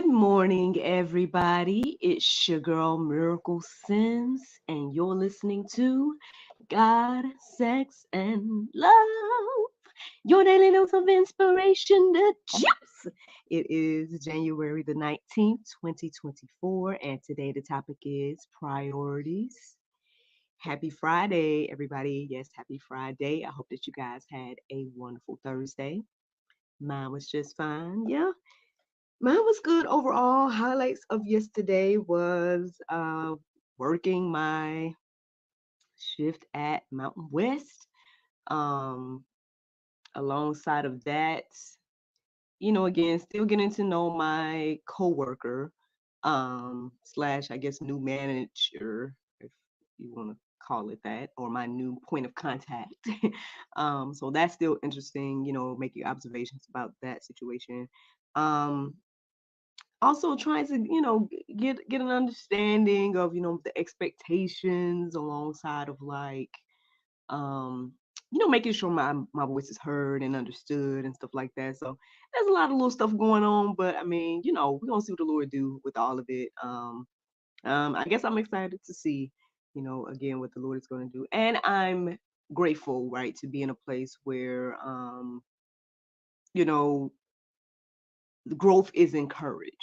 Good morning, everybody. It's your girl Miracle Sims, and you're listening to God, Sex, and Love. Your daily dose of inspiration, the juice. It is January the 19th, 2024, and today the topic is priorities. Happy Friday, everybody. Yes, happy Friday. I hope that you guys had a wonderful Thursday. Mine was just fine. Yeah, mine was good overall. Highlights of yesterday was working my shift at Mountain West. Um, Alongside of that, again, still getting to know my coworker, slash, I guess, new manager, if you want to call it that, or my new point of contact. So that's still interesting, making observations about that situation. Um, Also trying to get an understanding of the expectations alongside of like um making sure my voice is heard and understood and stuff like that. So there's a lot of little stuff going on, but I mean, we're gonna see what the Lord do with all of it. I guess I'm excited to see, again, what the Lord is going to do, and I'm grateful, right, to be in a place where you know the growth is encouraged.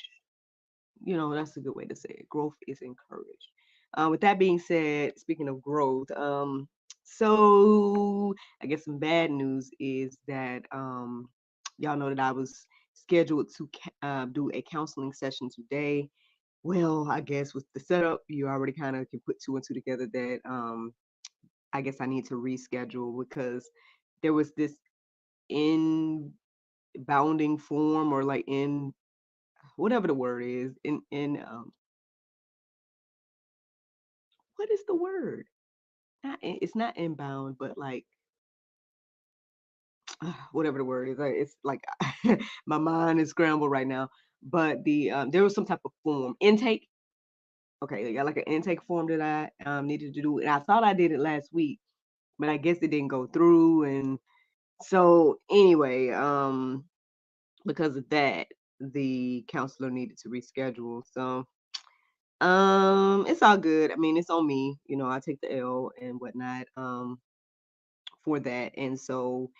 That's a good way to say it. Growth is encouraged. With that being said, speaking of growth, so I guess some bad news is that y'all know that I was scheduled to do a counseling session today. Well, I guess with the setup, you already kind of can put two and two together that I guess I need to reschedule because there was this inbounding form or like in whatever the word is in what is the word? It's not inbound, but like whatever the word is. It's like my mind is scrambled right now. But there was some type of form intake. Okay, they got like an intake form that I needed to do, and I thought I did it last week, but I guess it didn't go through. And so anyway, because of that, the counselor needed to reschedule. So it's all good. I mean, it's on me. I take the L and whatnot. For that. And so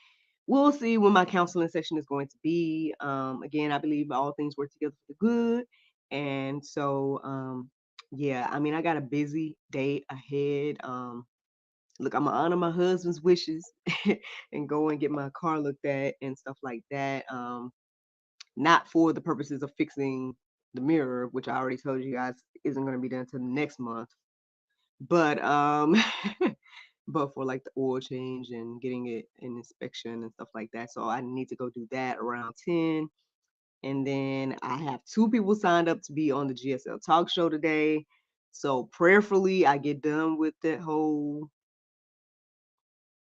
we'll see when my counseling session is going to be. Again, I believe all things work together for the good. And so, yeah, I mean, I got a busy day ahead. Look, I'm gonna honor my husband's wishes and go and get my car looked at and stuff like that. Not for the purposes of fixing the mirror, which I already told you guys isn't going to be done until next month, but but for like the oil change and getting it an inspection and stuff like that. So I need to go do that around 10. And then I have two people signed up to be on the GSL talk show today. So prayerfully I get done with that whole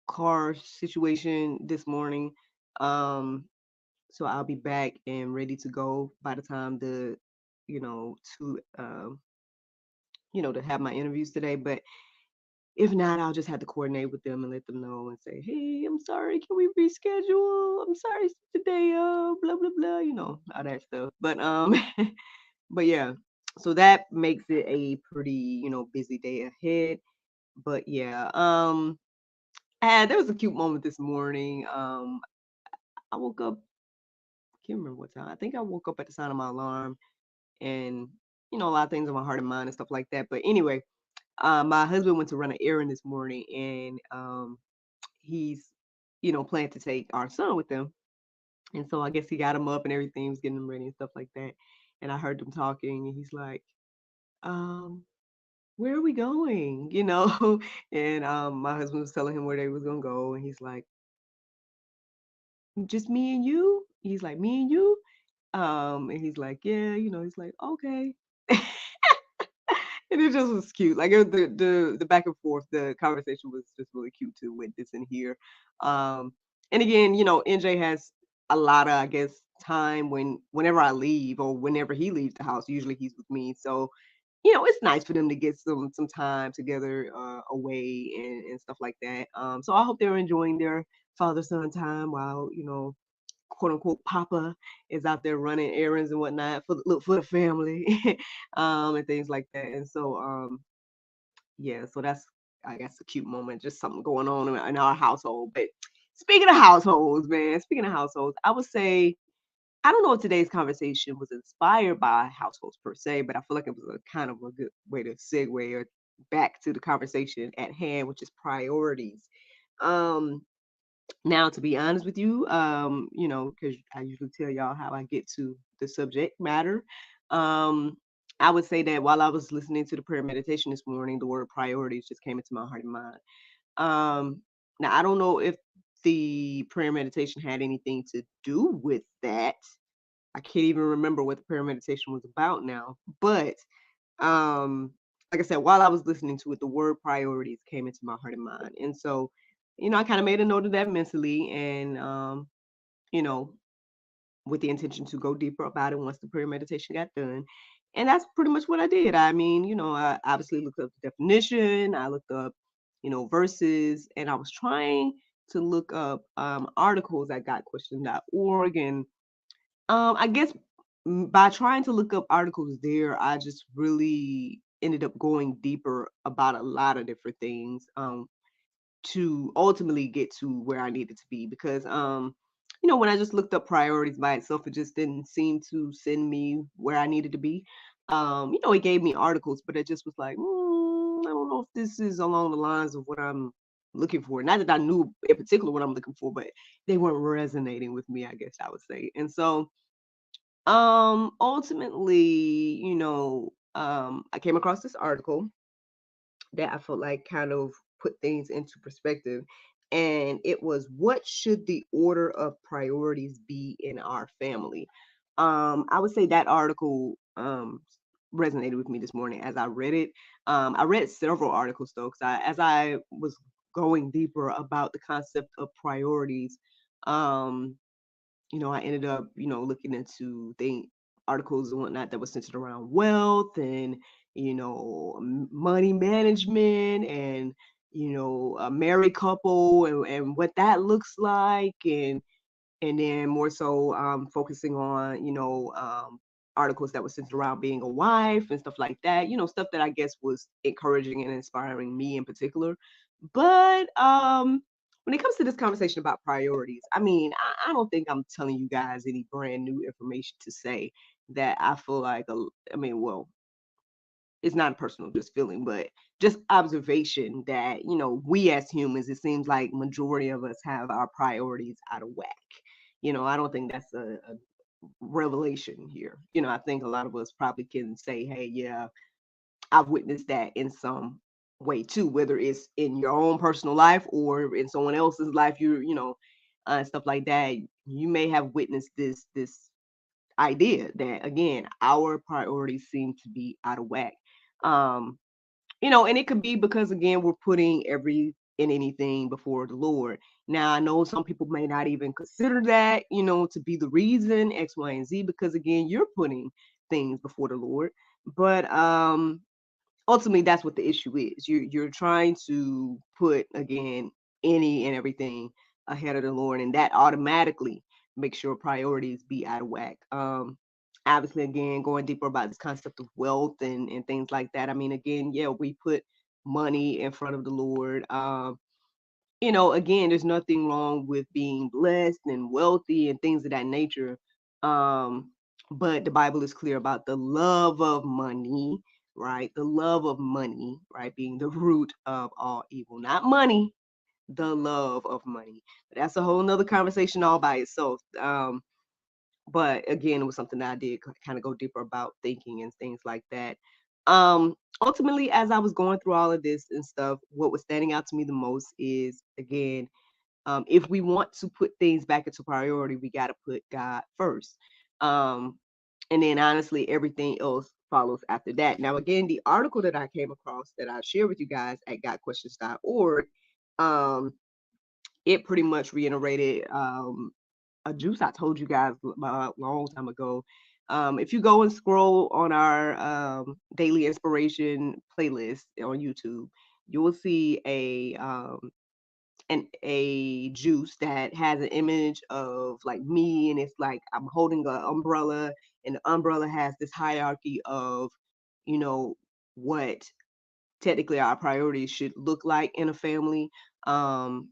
car situation this morning. Um so I'll be back and ready to go by the time the to to have my interviews today. But if not, I'll just have to coordinate with them and let them know and say, "Hey, I'm sorry. Can we reschedule? I'm sorry today. Blah blah blah. All that stuff." But but yeah. So that makes it a pretty busy day ahead. But yeah, and there was a cute moment this morning. I woke up. Can't remember what time. I think I woke up at the sound of my alarm, and a lot of things on my heart and mind and stuff like that. But anyway, my husband went to run an errand this morning, and he's planned to take our son with him. And so I guess he got him up and everything, was getting him ready and stuff like that. And I heard them talking, and he's like, um, "Where are we going?" And my husband was telling him where they was gonna go, and he's like, "Just me and you?" He's like, "Me and you?" And he's like, "Yeah," he's like, "Okay." And it just was cute. Like the back and forth, the conversation was just really cute to witness and hear. Um, and again, NJ has a lot of, I guess, time whenever I leave or whenever he leaves the house. Usually he's with me, so it's nice for them to get some time together away and stuff like that. So I hope they're enjoying their father son time while quote unquote papa is out there running errands and whatnot for the family, and things like that. And so yeah, so that's, I guess, a cute moment, just something going on in our household. But speaking of households, man, speaking of households, I would say I don't know if today's conversation was inspired by households per se, but I feel like it was a kind of a good way to segue or back to the conversation at hand, which is priorities. Um, Now, to be honest with you, because I usually tell y'all how I get to the subject matter. Um, I would say that while I was listening to the prayer meditation this morning, the word priorities just came into my heart and mind. Now I don't know if the prayer meditation had anything to do with that. I can't even remember what the prayer meditation was about now. But um, like I said, while I was listening to it, the word priorities came into my heart and mind. And so, I kind of made a note of that mentally and you know, with the intention to go deeper about it once the prayer meditation got done. And that's pretty much what I did. I mean, I obviously looked up the definition, I looked up, verses, and I was trying to look up articles at gotquestion.org. And I guess by trying to look up articles there, I just really ended up going deeper about a lot of different things to ultimately get to where I needed to be. Because when I just looked up priorities by itself, it just didn't seem to send me where I needed to be. It gave me articles, but it just was like, I don't know if this is along the lines of what I'm looking for. Not that I knew in particular what I'm looking for, but they weren't resonating with me, I guess I would say. And so ultimately, I came across this article that I felt like kind of put things into perspective. And it was, what should the order of priorities be in our family? I would say that article resonated with me this morning as I read it. I read several articles though, because as I was going deeper about the concept of priorities, um, I ended up, looking into articles and whatnot that was centered around wealth and, money management and, a married couple and what that looks like. And then more so focusing on, articles that were centered around being a wife and stuff like that, stuff that I guess was encouraging and inspiring me in particular. But when it comes to this conversation about priorities, I mean, I don't think I'm telling you guys any brand new information to say that I feel like, well, it's not a personal just feeling, but just observation that, we as humans, it seems like majority of us have our priorities out of whack. I don't think that's a revelation here. I think a lot of us probably can say, hey, yeah, I've witnessed that in some way too, whether it's in your own personal life or in someone else's life, stuff like that. You may have witnessed this idea that, again, our priorities seem to be out of whack. Um, and it could be because, again, we're putting every and anything before the Lord. Now, I know some people may not even consider that, to be the reason X, Y, and Z, because again, you're putting things before the Lord. But ultimately, that's what the issue is. You're trying to put, again, any and everything ahead of the Lord, and that automatically makes your priorities be out of whack. Obviously, again, going deeper about this concept of wealth and things like that. I mean, again, yeah, we put money in front of the Lord. Again, there's nothing wrong with being blessed and wealthy and things of that nature. Um, but the Bible is clear about the love of money, right? The love of money, right? Being the root of all evil, not money, the love of money. But that's a whole nother conversation all by itself. But again, it was something that I did kind of go deeper about thinking and things like that. Ultimately, as I was going through all of this and stuff, what was standing out to me the most is, again, if we want to put things back into priority, we got to put God first. And then honestly, everything else follows after that. Now, again, the article that I came across that I share with you guys at gotquestions.org, um, it pretty much reiterated a juice I told you guys a long time ago. If you go and scroll on our daily inspiration playlist on YouTube, you will see a juice that has an image of like me, and it's like I'm holding an umbrella, and the umbrella has this hierarchy of, you know, what technically our priorities should look like in a family. Um,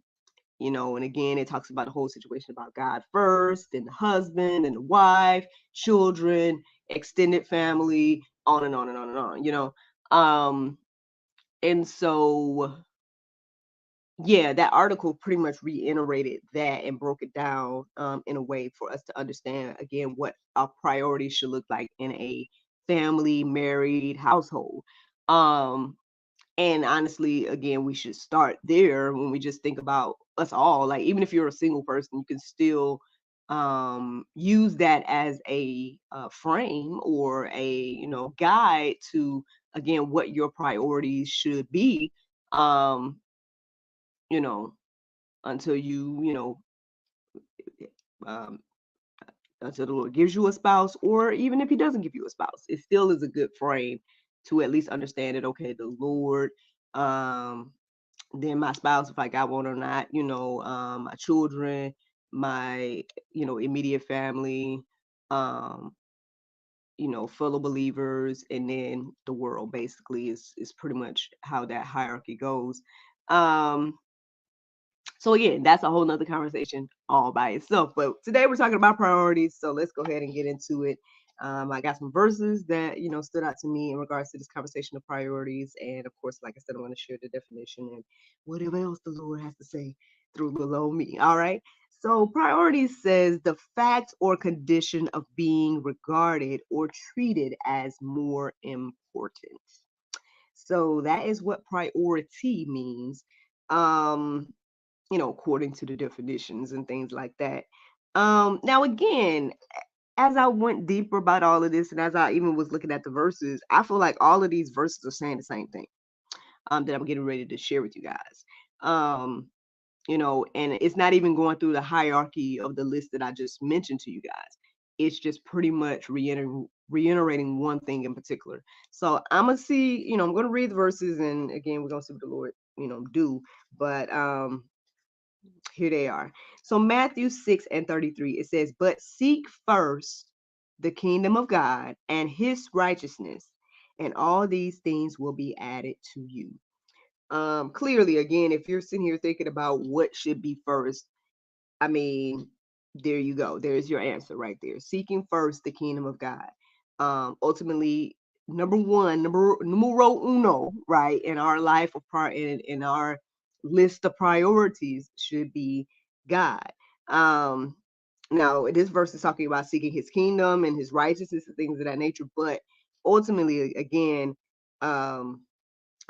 and again, it talks about the whole situation about God first, then the husband and the wife, children, extended family, on and on and on and on. And so yeah, that article pretty much reiterated that and broke it down in a way for us to understand again what our priorities should look like in a family, married household. Um, and honestly, again, we should start there when we just think about us all. Like, even if you're a single person, you can still use that as a frame or a, guide to, again, what your priorities should be, um, you know, until um, until the Lord gives you a spouse, or even if He doesn't give you a spouse, it still is a good frame to at least understand that, okay, the Lord, um, then my spouse, if I got one or not, my children, my, immediate family, um, fellow believers, and then the world basically is pretty much how that hierarchy goes. Um, so again, that's a whole nother conversation all by itself. But today we're talking about priorities. So let's go ahead and get into it. I got some verses that, stood out to me in regards to this conversation of priorities. And of course, like I said, I'm going to share the definition and whatever else the Lord has to say through below me. All right. So priorities says the fact or condition of being regarded or treated as more important. So that is what priority means. According to the definitions and things like that. Now again, as I went deeper about all of this, and as I even was looking at the verses, I feel like all of these verses are saying the same thing. That I'm getting ready to share with you guys. Um, and it's not even going through the hierarchy of the list that I just mentioned to you guys. It's just pretty much reiterating one thing in particular. So I'm gonna see, I'm gonna read the verses, and again, we're gonna see what the Lord, do. But here they are. So Matthew 6:33, it says, "But seek first the kingdom of God and His righteousness, and all these things will be added to you." Clearly, again, if you're sitting here thinking about what should be first, I mean, there you go. There's your answer right there. Seeking first the kingdom of God. Ultimately, number one, numero uno, right, in our life of in our list of priorities should be God. Um, Now, this verse is talking about seeking His kingdom and His righteousness and things of that nature. But ultimately, again, I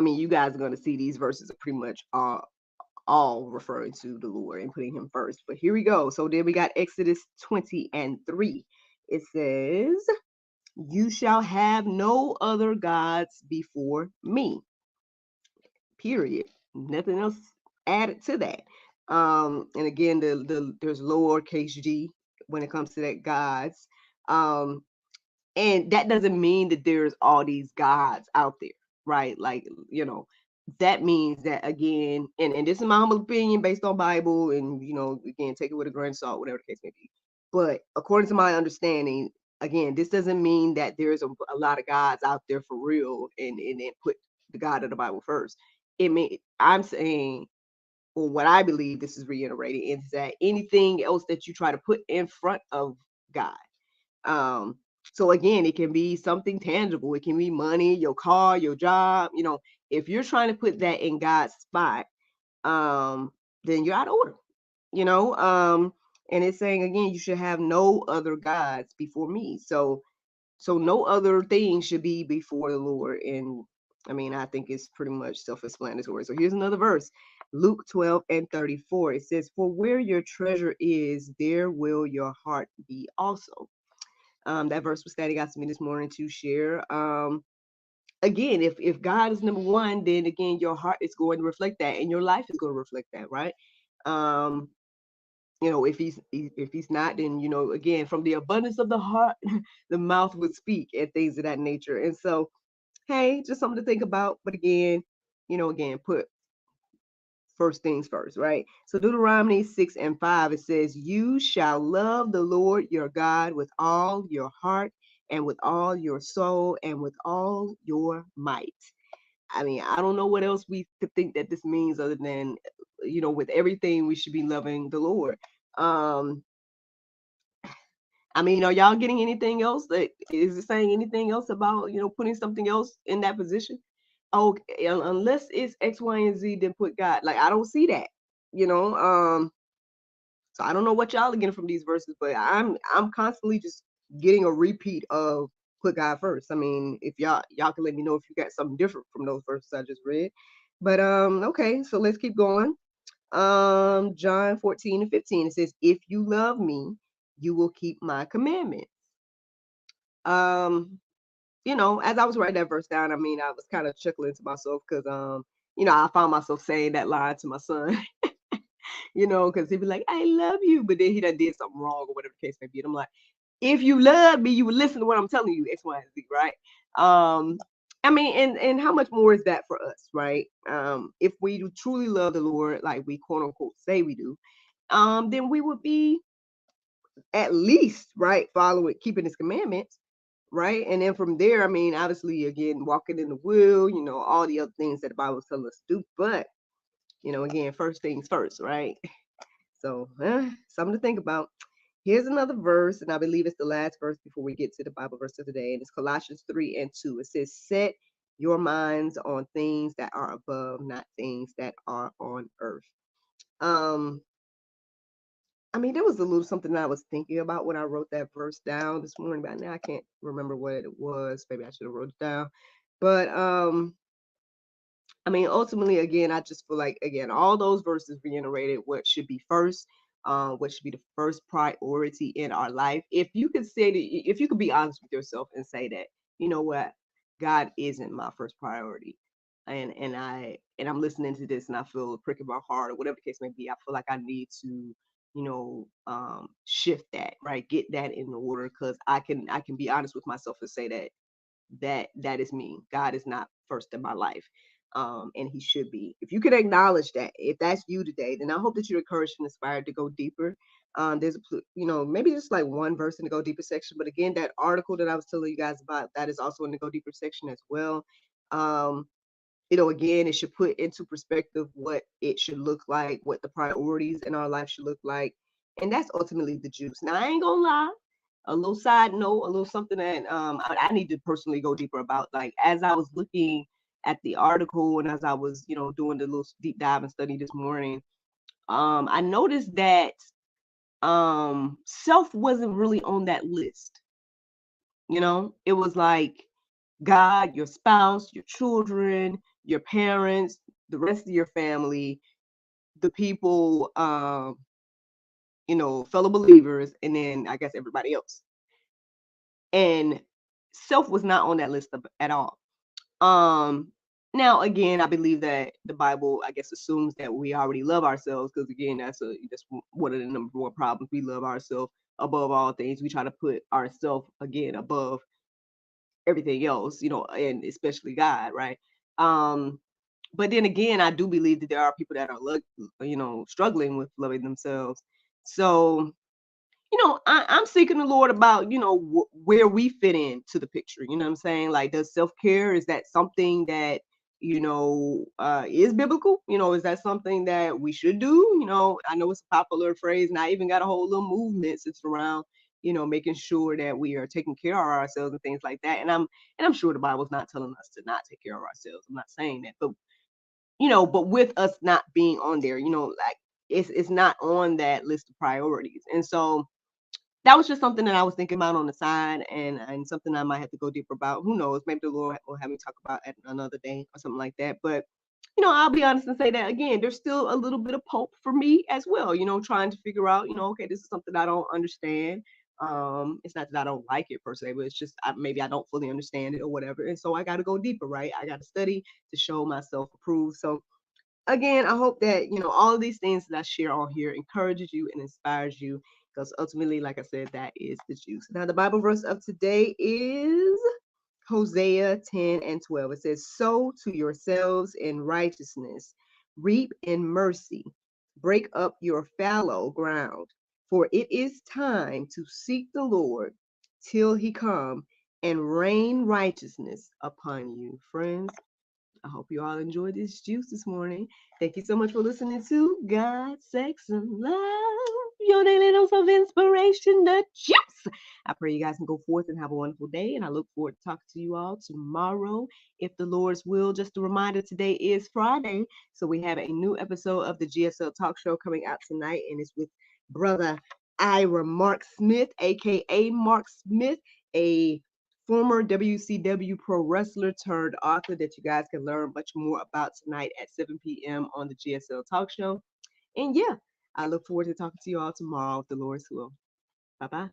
mean, you guys are going to see these verses are pretty much all referring to the Lord and putting Him first. But here we go. So then we got Exodus 20:3. It says, "You shall have no other gods before me." Period. Nothing else added to that. And again, there's lowercase g when it comes to that gods. Um, and that doesn't mean that there's all these gods out there, right? Like, that means that, again, and this is my humble opinion based on Bible, and again, take it with a grain of salt, whatever the case may be. But according to my understanding, again, this doesn't mean that there's a lot of gods out there for real, and put the God of the Bible first. I'm saying, or what I believe this is reiterating, is that anything else that you try to put in front of God, um, so again, it can be something tangible. It can be money, your car, your job. If you're trying to put that in God's spot, then you're out of order. You know, and it's saying again, you should have no other gods before me. So no other thing should be before the Lord. And I mean, I think it's pretty much self-explanatory. So here's another verse, Luke 12:34. It says, "For where your treasure is, there will your heart be also." That verse was standing out to me this morning to share. Again, if God is number one, then again, your heart is going to reflect that, and your life is going to reflect that, right? Um, if he's not, then again, from the abundance of the heart, the mouth would speak, and things of that nature. And so, hey, just something to think about. But again, again, put first things first, right? So Deuteronomy 6:5, it says, "You shall love the Lord your God with all your heart and with all your soul and with all your might." I mean, I don't know what else we could think that this means other than, with everything we should be loving the Lord. Um, I mean, are y'all getting anything else? That is it saying anything else about, putting something else in that position? Okay, unless it's X, Y, and Z, then put God. Like, I don't see that, you know. So I don't know what y'all are getting from these verses, but I'm constantly just getting a repeat of put God first. I mean, if y'all can let me know if you got something different from those verses I just read. But okay, so let's keep going. John 14:15, it says, "If you love me, you will keep my commandments." Um, as I was writing that verse down, I mean, I was kind of chuckling to myself because I found myself saying that line to my son, because he'd be like, "I love you," but then he done did something wrong or whatever the case may be. And I'm like, if you love me, you would listen to what I'm telling you, X, Y, and Z, right? I mean, and how much more is that for us, right? If we do truly love the Lord, like we quote unquote say we do, then we would be at least, right, following, keeping his commandments, right? And then from there, I mean, obviously, again, walking in the will, all the other things that the Bible tells us to do. But, again, first things first, right? So, something to think about. Here's another verse, and I believe it's the last verse before we get to the Bible verse of the day, and it's Colossians 3:2. It says, "Set your minds on things that are above, not things that are on earth." Um, I mean, there was a little something that I was thinking about when I wrote that verse down this morning, but now I can't remember what it was. Maybe I should have wrote it down. But I mean, ultimately, again, I just feel like, again, all those verses reiterated what should be first, what should be the first priority in our life. If you could say that, if you could be honest with yourself and say that, you know what, God isn't my first priority, and I'm listening to this and I feel a prick in my heart or whatever the case may be, I feel like I need to, shift that, right, get that in order, because I can be honest with myself and say that is me. God is not first in my life. And he should be. If you could acknowledge that, if that's you today, then I hope that you're encouraged and inspired to go deeper. There's maybe just like one verse in the go deeper section, but again, that article that I was telling you guys about, that is also in the go deeper section as well. Um, again, it should put into perspective what it should look like, what the priorities in our life should look like. And that's ultimately the juice. Now, I ain't gonna lie, a little side note, a little something that I need to personally go deeper about. Like, as I was looking at the article and as I was, doing the little deep dive and study this morning, I noticed that self wasn't really on that list. It was like God, your spouse, your children, your parents, the rest of your family, the people, fellow believers, and then I guess everybody else. And self was not on that list at all. Now again, I believe that the Bible, I guess, assumes that we already love ourselves, because again, that's one of the number one problems. We love ourselves above all things. We try to put ourselves again above everything else, and especially God, right? But then again, I do believe that there are people that are struggling with loving themselves. So I'm seeking the Lord about, where we fit into the picture. You know what I'm saying? Like, does self-care, is that something that, is biblical? Is that something that we should do? I know it's a popular phrase, and I even got a whole little movement sits around, making sure that we are taking care of ourselves and things like that. And I'm sure the Bible's not telling us to not take care of ourselves. I'm not saying that, but with us not being on there, like it's not on that list of priorities. And so that was just something that I was thinking about on the side, and something I might have to go deeper about. Who knows? Maybe the Lord will have me talk about at another day or something like that. But I'll be honest and say that again, there's still a little bit of pulp for me as well. Trying to figure out, okay, this is something I don't understand. It's not that I don't like it per se, but it's just maybe I don't fully understand it or whatever. And so I got to go deeper, right? I got to study to show myself approved. So again, I hope that, all of these things that I share on here encourages you and inspires you, because ultimately, like I said, that is the juice. Now, the Bible verse of today is Hosea 10:12. It says, "Sow to yourselves in righteousness, Reap in mercy, break up your fallow ground, for it is time to seek the Lord till he come and rain righteousness upon you. Friends, I hope you all enjoyed this juice this morning. Thank you so much for listening to God, Sex, and Love, your daily dose of inspiration, the juice. I pray you guys can go forth and have a wonderful day, and I look forward to talking to you all tomorrow, if the Lord's will. Just a reminder, today is Friday, so we have a new episode of the GSL Talk Show coming out tonight, and it's with brother Ira Mark Smith, aka Mark Smith, a former WCW pro wrestler turned author that you guys can learn much more about tonight at 7 p.m. on the GSL Talk Show. And yeah, I look forward to talking to you all tomorrow, if the Lord's will. Bye bye.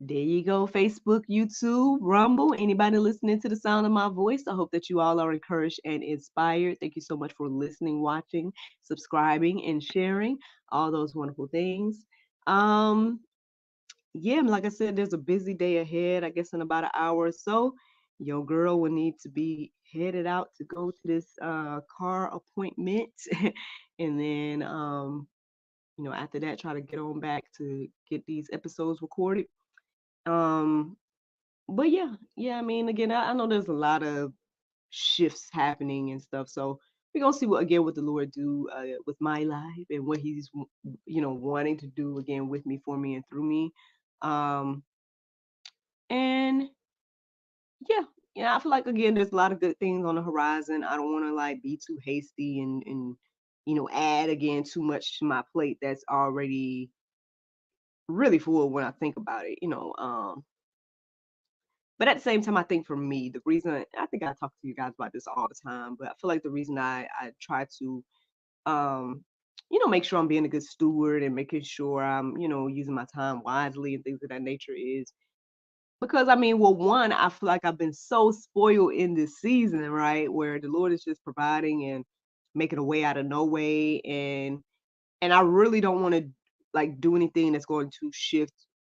There you go, Facebook, YouTube, Rumble, anybody listening to the sound of my voice. I hope that you all are encouraged and inspired. Thank you so much for listening, watching, subscribing, and sharing all those wonderful things. Um, yeah, like I said, there's a busy day ahead. I guess in about an hour or so, your girl will need to be headed out to go to this car appointment, and then after that, try to get on back to get these episodes recorded. Um, but yeah, I mean, again, I know there's a lot of shifts happening and stuff, so we're gonna see what the Lord do with my life and what He's wanting to do again with me, for me, and through me. Um, and yeah, I feel like again there's a lot of good things on the horizon. I don't want to like be too hasty and add again too much to my plate that's already really full when I think about it. But at the same time, I think for me, the reason I think I talk to you guys about this all the time, but I feel like the reason I try to um make sure I'm being a good steward and making sure I'm using my time wisely and things of that nature is because I mean, well, one, I feel like I've been so spoiled in this season, right? Where the Lord is just providing and making a way out of no way. And I really don't want to like do anything that's going to shift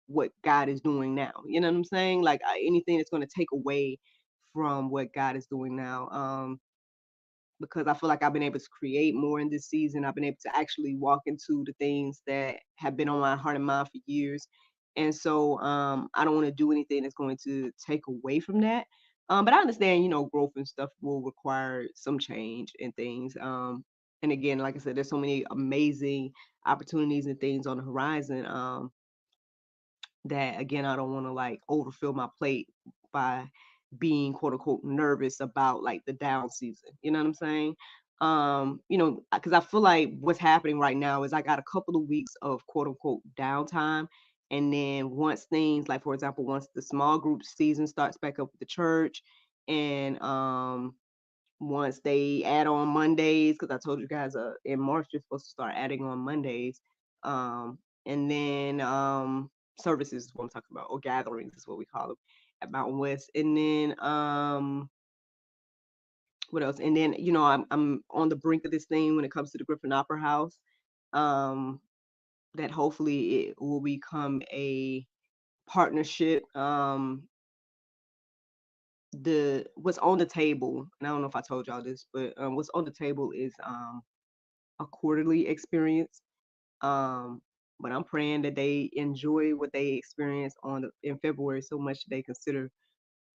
what God is doing now. You know what I'm saying? Like anything that's going to take away from what God is doing now. Because I feel like I've been able to create more in this season. I've been able to actually walk into the things that have been on my heart and mind for years. And so I don't want to do anything that's going to take away from that. But I understand, growth and stuff will require some change and things. And again, like I said, there's so many amazing opportunities and things on the horizon. That again I don't want to like overfill my plate by being quote unquote nervous about like the down season. You know what I'm saying? Because I feel like what's happening right now is I got a couple of weeks of quote unquote downtime. And then once things like, for example, once the small group season starts back up with the church, and once they add on Mondays, because I told you guys in March you're supposed to start adding on Mondays. And then services is what I'm talking about, or gatherings is what we call them at Mountain West. And then what else? And then I'm on the brink of this thing when it comes to the Griffin Opera House. Um, that hopefully it will become a partnership. The what's on the table, and I don't know if I told y'all this, but what's on the table is a quarterly experience. Um, but I'm praying that they enjoy what they experience in February so much they consider,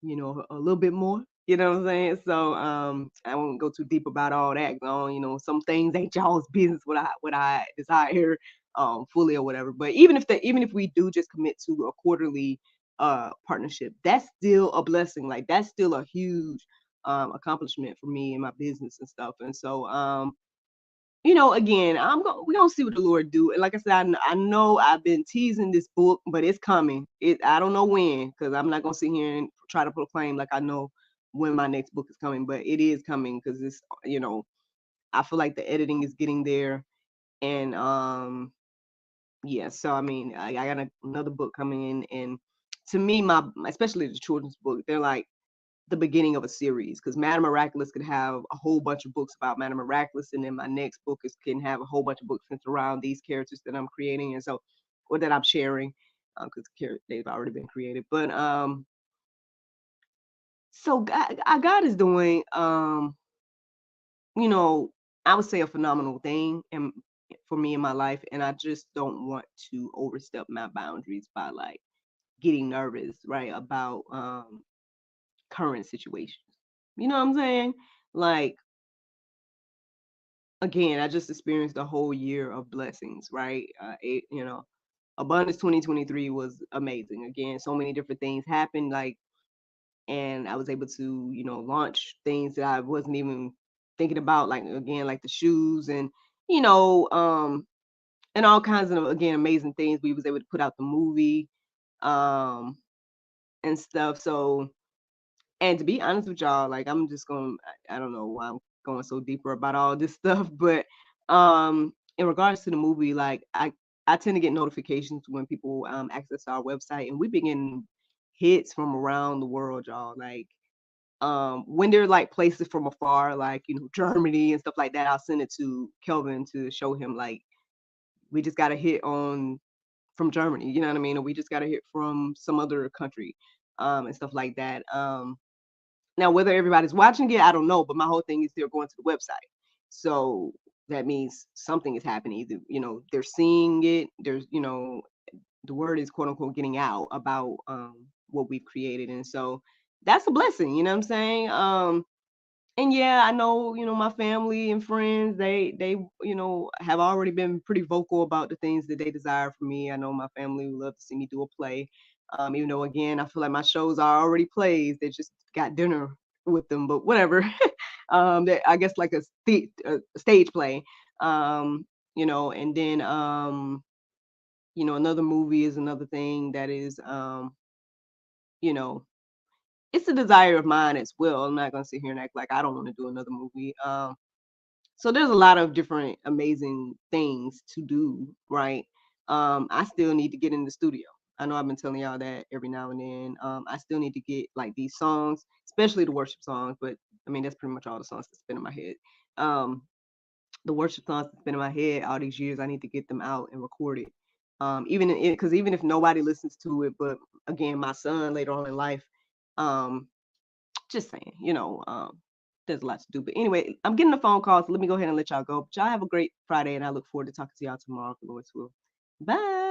a little bit more. You know what I'm saying? So I won't go too deep about all that. Some things ain't y'all's business what I desire fully or whatever. But even if we do just commit to a quarterly partnership, that's still a blessing. Like that's still a huge accomplishment for me and my business and stuff. And so again, we're gonna see what the Lord do. And like I said, I know I've been teasing this book, but it's coming. I don't know when, because I'm not gonna sit here and try to proclaim like I know when my next book is coming, but it is coming because I feel like the editing is getting there. And yeah, so I mean I got another book coming in, and to me, especially the children's book, they're like the beginning of a series, because Madame Miraculous could have a whole bunch of books about Madame Miraculous, and then my next book can have a whole bunch of books centered around these characters that I'm creating, and so or that I'm sharing, because they've already been created. But so God is doing you know, I would say a phenomenal thing and for me in my life. And I just don't want to overstep my boundaries by like getting nervous, right, about current situations. You know what I'm saying? Like, again, I just experienced a whole year of blessings, right? Abundance 2023 was amazing. Again, so many different things happened, like, and I was able to, launch things that I wasn't even thinking about, like, again, like the shoes and, you know, um, and all kinds of, again, amazing things. We was able to put out the movie, um, and stuff. So, and to be honest with y'all, like I'm just going, I don't know why I'm going so deeper about all this stuff, but in regards to the movie, like I tend to get notifications when people access our website, and we begin hits from around the world, y'all. Like when they're like places from afar, like Germany and stuff like that, I'll send it to Kelvin to show him like we just got a hit on from Germany, you know what I mean? Or we just got a hit from some other country, and stuff like that. Now, whether everybody's watching it, I don't know, but my whole thing is they're going to the website. So that means something is happening. Either, they're seeing it, there's, the word is quote unquote getting out about what we've created. And so that's a blessing, you know what I'm saying? And yeah, I know, my family and friends, they, have already been pretty vocal about the things that they desire from me. I know my family would love to see me do a play. Even though again, I feel like my shows are already plays. They just got dinner with them, but whatever. I guess like a stage play. And then another movie is another thing that is you know, it's a desire of mine as well. I'm not gonna sit here and act like I don't want to do another movie. So there's a lot of different amazing things to do, right? I still need to get in the studio. I know I've been telling y'all that every now and then. I still need to get like these songs, especially the worship songs, but I mean that's pretty much all the songs that's been in my head. Um, the worship songs that's been in my head all these years, I need to get them out and record it. Because even if nobody listens to it, but again, my son later on in life, um, just saying, there's a lot to do. But anyway, I'm getting a phone call, so let me go ahead and let y'all go. But y'all have a great Friday, and I look forward to talking to y'all tomorrow, if the Lord's will. Bye.